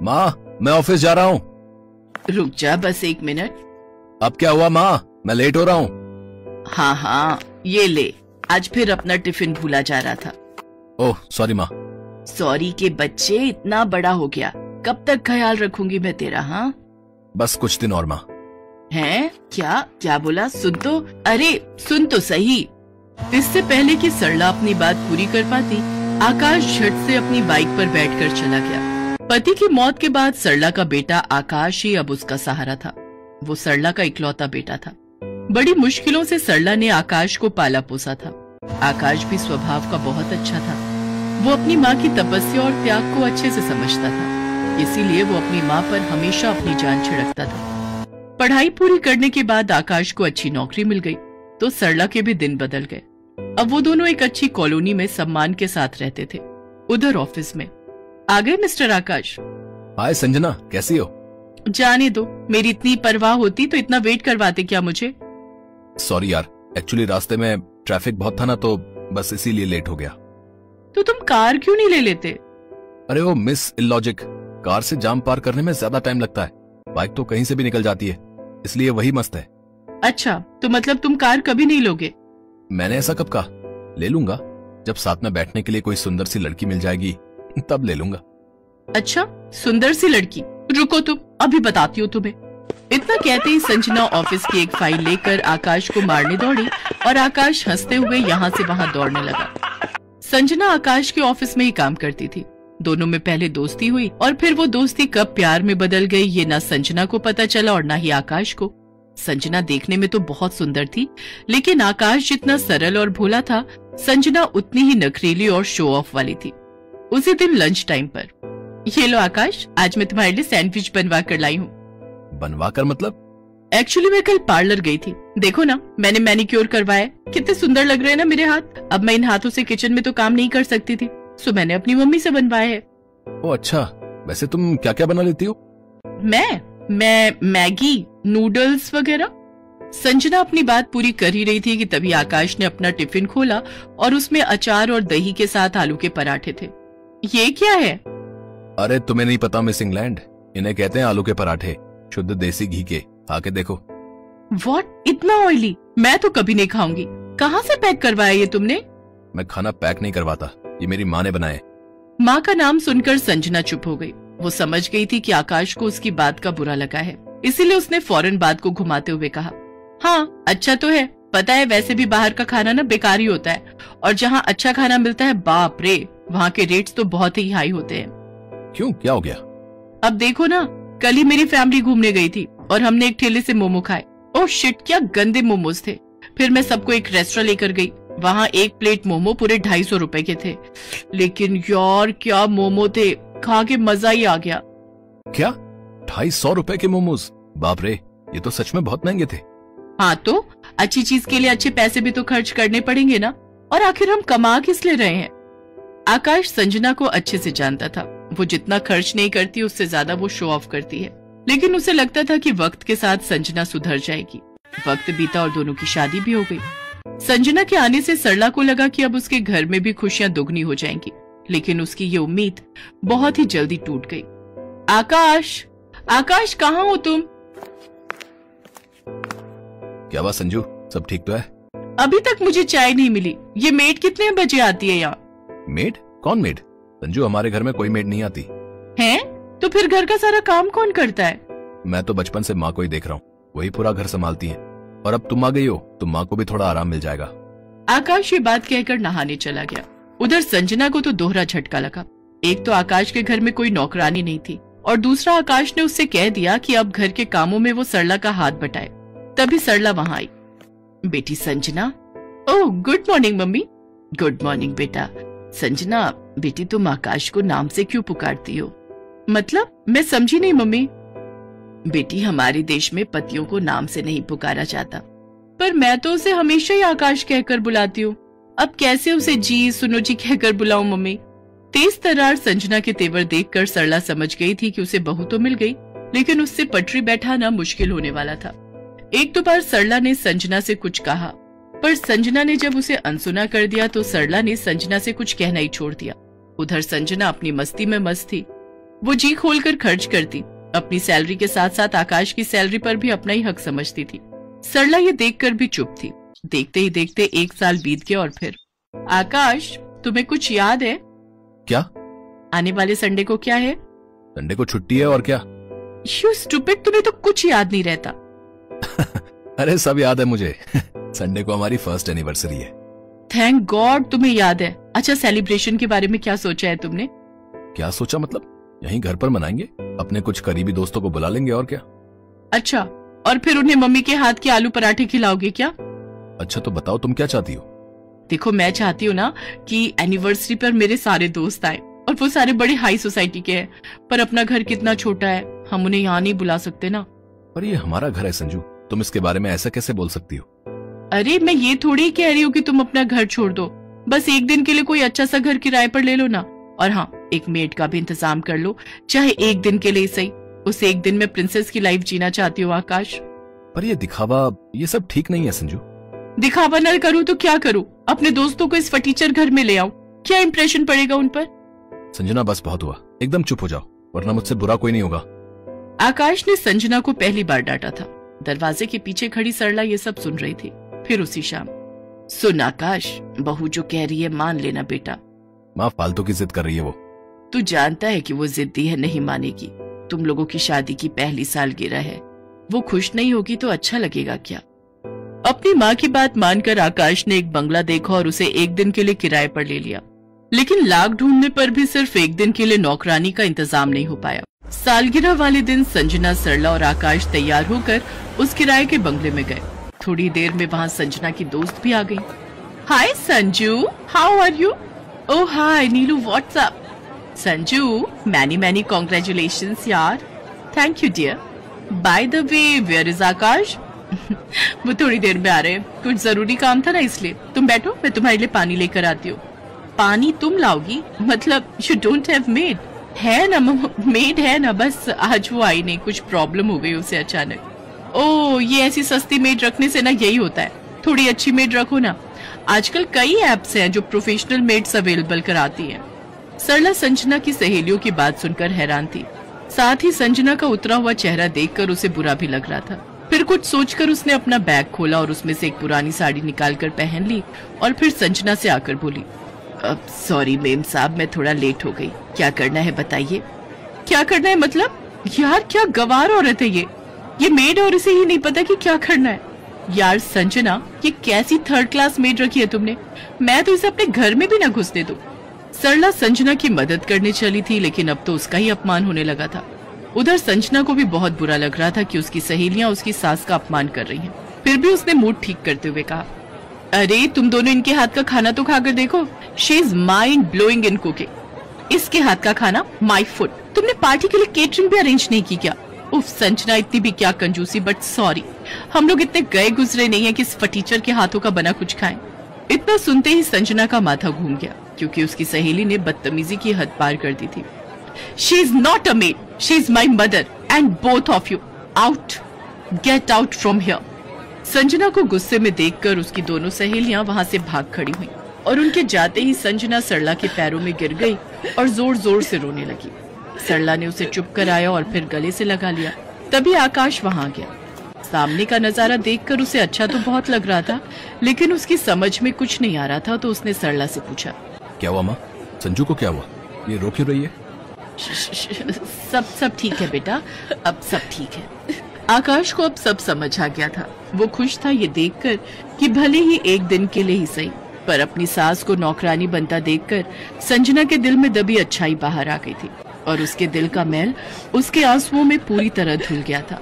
माँ, मैं ऑफिस जा रहा हूँ। रुक जा बस 1 मिनट। अब क्या हुआ माँ, मैं लेट हो रहा हूँ। हाँ हाँ ये ले, आज फिर अपना टिफिन भूला जा रहा था। ओह सॉरी माँ। सॉरी के बच्चे, इतना बड़ा हो गया, कब तक ख्याल रखूंगी मैं तेरा। हाँ बस कुछ दिन और माँ। हैं? क्या क्या बोला? सुन तो, अरे सुन तो सही। इससे पहले कि सरला अपनी बात पूरी कर पाती, आकाश झट से अपनी बाइक पर बैठकर चला गया। पति की मौत के बाद सरला का बेटा आकाश ही अब उसका सहारा था। वो सरला का इकलौता बेटा था। बड़ी मुश्किलों से सरला ने आकाश को पाला पोसा था। आकाश भी स्वभाव का बहुत अच्छा था। वो अपनी माँ की तपस्या और त्याग को अच्छे से समझता था, इसीलिए वो अपनी माँ पर हमेशा अपनी जान छिड़कता था। पढ़ाई पूरी करने के बाद आकाश को अच्छी नौकरी मिल गई तो सरला के भी दिन बदल गए। अब वो दोनों एक अच्छी कॉलोनी में सम्मान के साथ रहते थे। उधर ऑफिस में आ गए मिस्टर आकाश। हाय संजना, कैसी हो? जाने दो, मेरी इतनी परवाह होती तो इतना वेट करवाते क्या मुझे? सॉरी यार, एक्चुअली रास्ते में ट्रैफिक बहुत था ना, तो बस इसीलिए लेट हो गया। तो तुम कार क्यों नहीं ले लेते? अरे वो मिस इलॉजिक, कार से जाम पार करने में ज्यादा टाइम लगता है, बाइक तो कहीं से भी निकल जाती है, इसलिए वही मस्त है। अच्छा, तो मतलब तुम कार कभी नहीं लोगे? मैंने ऐसा कब कहा? ले लूंगा, जब साथ में बैठने के लिए कोई सुंदर सी लड़की मिल जाएगी तब ले लूंगा। अच्छा, सुंदर सी लड़की? रुको तुम, अभी बताती हूँ तुम्हें। इतना कहते ही संजना ऑफिस की एक फाइल लेकर आकाश को मारने दौड़ी और आकाश हंसते हुए यहाँ से वहाँ दौड़ने लगा। संजना आकाश के ऑफिस में ही काम करती थी। दोनों में पहले दोस्ती हुई और फिर वो दोस्ती कब प्यार में बदल गई ये ना संजना को पता चला और ना ही आकाश को। संजना देखने में तो बहुत सुंदर थी, लेकिन आकाश जितना सरल और भोला था, संजना उतनी ही नखरीली और शो ऑफ वाली थी। उसी दिन लंच टाइम पर, ये लो आकाश, आज मैं तुम्हारे लिए सैंडविच बनवा कर लाई हूँ। बनवा कर मतलब? एक्चुअली मैं कल पार्लर गई थी, देखो ना मैंने मैनिक्योर करवाया, कितने सुंदर लग रहे हैं ना मेरे हाथ। अब मैं इन हाथों से किचन में तो काम नहीं कर सकती थी, सो मैंने अपनी मम्मी से बनवाया है। ओ अच्छा, वैसे तुम क्या क्या बना लेती हो? मैं मैगी, नूडल्स वगैरह। संजना अपनी बात पूरी कर ही रही थी कि तभी आकाश ने अपना टिफिन खोला और उसमें अचार और दही के साथ आलू के पराठे थे। ये क्या है? अरे तुम्हें नहीं पता मिस इंग्लैंड, इन्हें कहते हैं आलू के पराठे, शुद्ध देसी घी के, खा के देखो। व्हाट, इतना ऑयली? मैं तो कभी नहीं खाऊंगी। कहाँ से पैक करवाया ये तुमने? मैं खाना पैक नहीं करवाता, ये मेरी माँ ने बनाए। माँ का नाम सुनकर संजना चुप हो गई। वो समझ गई थी कि आकाश को उसकी बात का बुरा लगा है, इसीलिए उसने फौरन बात को घुमाते हुए कहा, हाँ अच्छा तो है, पता है वैसे भी बाहर का खाना ना बेकार ही होता है, और जहाँ अच्छा खाना मिलता है बाप रे, वहाँ के रेट्स तो बहुत ही हाई होते हैं। क्यों, क्या हो गया? अब देखो ना, कल ही मेरी फैमिली घूमने गई थी और हमने एक ठेले से मोमो खाए। ओह शिट, क्या गंदे मोमोज थे। फिर मैं सबको एक रेस्टोरेंट लेकर गई, वहाँ एक प्लेट मोमो पूरे 250 रुपए के थे, लेकिन यार क्या मोमो थे, खा के मजा ही आ गया। क्या 250 रुपए के मोमोज? बाप रे, ये तो सच में बहुत महंगे थे। हाँ तो अच्छी चीज के लिए अच्छे पैसे भी तो खर्च करने पड़ेंगे ना, और आखिर हम कमा किस लिए रहे हैं? आकाश संजना को अच्छे से जानता था, वो जितना खर्च नहीं करती उससे ज्यादा वो शो ऑफ करती है, लेकिन उसे लगता था कि वक्त के साथ संजना सुधर जाएगी। वक्त बीता और दोनों की शादी भी हो गई। संजना के आने से सरला को लगा कि अब उसके घर में भी खुशियां दुगनी हो जाएंगी, लेकिन उसकी ये उम्मीद बहुत ही जल्दी टूट गई। आकाश, आकाश कहाँ हो तुम? क्या बात संजू, सब ठीक तो है? अभी तक मुझे चाय नहीं मिली। ये मेड कितने बजे आती है यहाँ? मेड? कौन मेड? संजू, हमारे घर में कोई मेड नहीं आती। हैं? तो फिर घर का सारा काम कौन करता है? मैं तो बचपन से माँ को ही देख रहा हूँ, वही पूरा घर संभालती है, और अब तुम आ गई हो तो माँ को भी थोड़ा आराम मिल जाएगा। आकाश ये बात कहकर नहाने चला गया। उधर संजना को तो दोहरा झटका लगा। एक तो आकाश के घर में कोई नौकरानी नहीं थी, और दूसरा आकाश ने उससे कह दिया कि अब घर के कामों में वो सरला का हाथ बटाए। तभी सरला वहाँ आई। बेटी Sanjana. Oh good morning mummy. Good morning बेटा। संजना बेटी, तुम आकाश को नाम से क्यों पुकारती हो? मतलब, मैं समझी नहीं मम्मी। बेटी, हमारे देश में पतियों को नाम से नहीं पुकारा जाता, पर मैं तो उसे हमेशा ही आकाश कहकर बुलाती हूँ। अब कैसे उसे जी सुनो जी कहकर बुलाऊं मम्मी? तेज तर्रार संजना के तेवर देखकर सरला समझ गई थी कि उसे बहू तो मिल गई, लेकिन उससे पटरी बैठाना मुश्किल होने वाला था। एक दो बार सरला ने संजना से कुछ कहा, पर संजना ने जब उसे अनसुना कर दिया तो सरला ने संजना से कुछ कहना ही छोड़ दिया। उधर संजना अपनी मस्ती में मस्त थी। वो जी खोलकर खर्च करती, अपनी सैलरी के साथ साथ आकाश की सैलरी पर भी अपना ही हक समझती थी। सरला ये देखकर भी चुप थी। देखते ही देखते 1 साल बीत गया और फिर आकाश, तुम्हें कुछ याद है? क्या? आने वाले संडे को क्या है? संडे को छुट्टी है और क्या? यू स्टूपिड, तुम्हें तो कुछ याद नहीं रहता। अरे सब याद है मुझे। संडे को हमारी फर्स्ट एनिवर्सरी है। थैंक गॉड तुम्हें याद है। अच्छा, सेलिब्रेशन के बारे में क्या सोचा है तुमने? क्या सोचा मतलब? यहीं घर पर मनाएंगे, अपने कुछ करीबी दोस्तों को बुला लेंगे और क्या। अच्छा, और फिर उन्हें मम्मी के हाथ के आलू पराठे खिलाओगे क्या? अच्छा तो बताओ तुम क्या चाहती हो? देखो, मैं चाहती हूँ ना कि एनिवर्सरी पर मेरे सारे दोस्त आए, और वो सारे बड़े हाई सोसाइटी के हैं, पर अपना घर कितना छोटा है, हम उन्हें यहाँ नहीं बुला सकते ना। पर ये हमारा घर है संजू, तुम इसके बारे में ऐसा कैसे बोल सकती हो? अरे मैं ये थोड़ी कह रही हूँ कि तुम अपना घर छोड़ दो, बस एक दिन के लिए कोई अच्छा सा घर किराए पर ले लो ना। और हाँ, एक मेड का भी इंतजाम कर लो, चाहे एक दिन के लिए सही। उस एक दिन में प्रिंसेस की लाइफ जीना चाहती हूँ आकाश। पर ये दिखावा, ये सब ठीक नहीं है संजू। दिखावा न करूँ तो क्या करूँ? अपने दोस्तों को इस फटीचर घर में ले आऊं, क्या इंप्रेशन पड़ेगा उन पर? संजना बस बहुत हुआ, एकदम चुप हो जाओ, वरना मुझसे बुरा कोई नहीं होगा। आकाश ने संजना को पहली बार डांटा था। दरवाजे के पीछे खड़ी सरला ये सब सुन रही थी। फिर उसी शाम, सुन आकाश, बहू जो कह रही है मान लेना बेटा। माँ फालतू की जिद कर रही है वो। तू जानता है कि वो जिद्दी है, नहीं मानेगी। तुम लोगों की शादी की पहली सालगिरह है, वो खुश नहीं होगी तो अच्छा लगेगा क्या? अपनी माँ की बात मानकर आकाश ने एक बंगला देखा और उसे एक दिन के लिए किराए पर ले लिया। लेकिन लाख ढूंढने पर भी सिर्फ एक दिन के लिए नौकरानी का इंतजाम नहीं हो पाया। सालगिरह वाले दिन संजना, सरला और आकाश तैयार होकर उस किराए के बंगले में गए। थोड़ी देर में वहाँ संजना की दोस्त भी आ गई। Hi Sanju, how are you? Oh hi Neelu, what's up? Sanju, many congratulations यार। Thank you dear. By the way, where is Akash? वो थोड़ी देर में आ रहे हैं, कुछ जरूरी काम था ना इसलिए। तुम बैठो, मैं तुम्हारे लिए पानी लेकर आती हूँ। पानी तुम लाओगी? मतलब यू डोंट हैव मेड? है ना मेड है ना, बस आज वो आई नहीं, कुछ प्रॉब्लम हो गई उसे अचानक। ओह, ये ऐसी सस्ती मेड रखने से ना यही होता है, थोड़ी अच्छी मेड रखो ना। आजकल कई एप्स हैं जो प्रोफेशनल मेड्स अवेलेबल कराती हैं। सरला संजना की सहेलियों की बात सुनकर हैरान थी, साथ ही संजना का उतरा हुआ चेहरा देखकर उसे बुरा भी लग रहा था। फिर कुछ सोचकर उसने अपना बैग खोला और उसमें से एक पुरानी साड़ी निकालकर पहन ली और फिर संजना से आकर बोली, अब सॉरी मेम साहब, मैं थोड़ा लेट हो गई। क्या करना है बताइए? क्या करना है मतलब? यार क्या गवार औरत है ये मेड, और इसे ही नहीं पता कि क्या करना है। यार संजना, ये कैसी थर्ड क्लास मेड रखी है तुमने? मैं तो इसे अपने घर में भी ना घुसने दूं। सरला संजना की मदद करने चली थी, लेकिन अब तो उसका ही अपमान होने लगा था। उधर संजना को भी बहुत बुरा लग रहा था कि उसकी सहेलियां उसकी सास का अपमान कर रही हैं। फिर भी उसने मूड ठीक करते हुए कहा, अरे तुम दोनों इनके हाथ का खाना तो खाकर देखो। She is mind blowing in cooking. इसके हाथ का खाना, माई फूड। तुमने पार्टी के लिए केटरिंग भी अरेंज नहीं की क्या? उफ संजना, इतनी भी क्या कंजूसी, बट सॉरी, हम लोग इतने गए गुजरे नहीं है कि इस फटीचर के हाथों का बना कुछ खाएं। इतना सुनते ही संजना का माथा घूम गया, क्योंकि उसकी सहेली ने बदतमीजी की हद पार कर दी थी। She is not a made, she is my mother, and both of you out, get out from here. Sanjana को गुस्से में देखकर उसकी दोनों सहेलियां वहां से भाग खड़ी हुई और उनके जाते ही संजना सरला के पैरों में गिर गई और जोर जोर से रोने लगी। सरला ने उसे चुप कराया और फिर गले से लगा लिया। तभी आकाश वहां गया। सामने का नजारा देखकर उसे अच्छा तो बहुत लग रहा था, लेकिन उसकी समझ में कुछ नहीं आ रहा था, तो उसने सरला से पूछा, क्या हुआ माँ? संजू को क्या हुआ? ये रो क्यों रही है? सब ठीक है बेटा, अब सब ठीक है। आकाश को अब सब समझ आ गया था। वो खुश था ये देखकर कि भले ही एक दिन के लिए ही सही, पर अपनी सास को नौकरानी बनता देखकर संजना के दिल में दबी अच्छाई बाहर आ गई थी और उसके दिल का मैल उसके आंसुओं में पूरी तरह धुल गया था।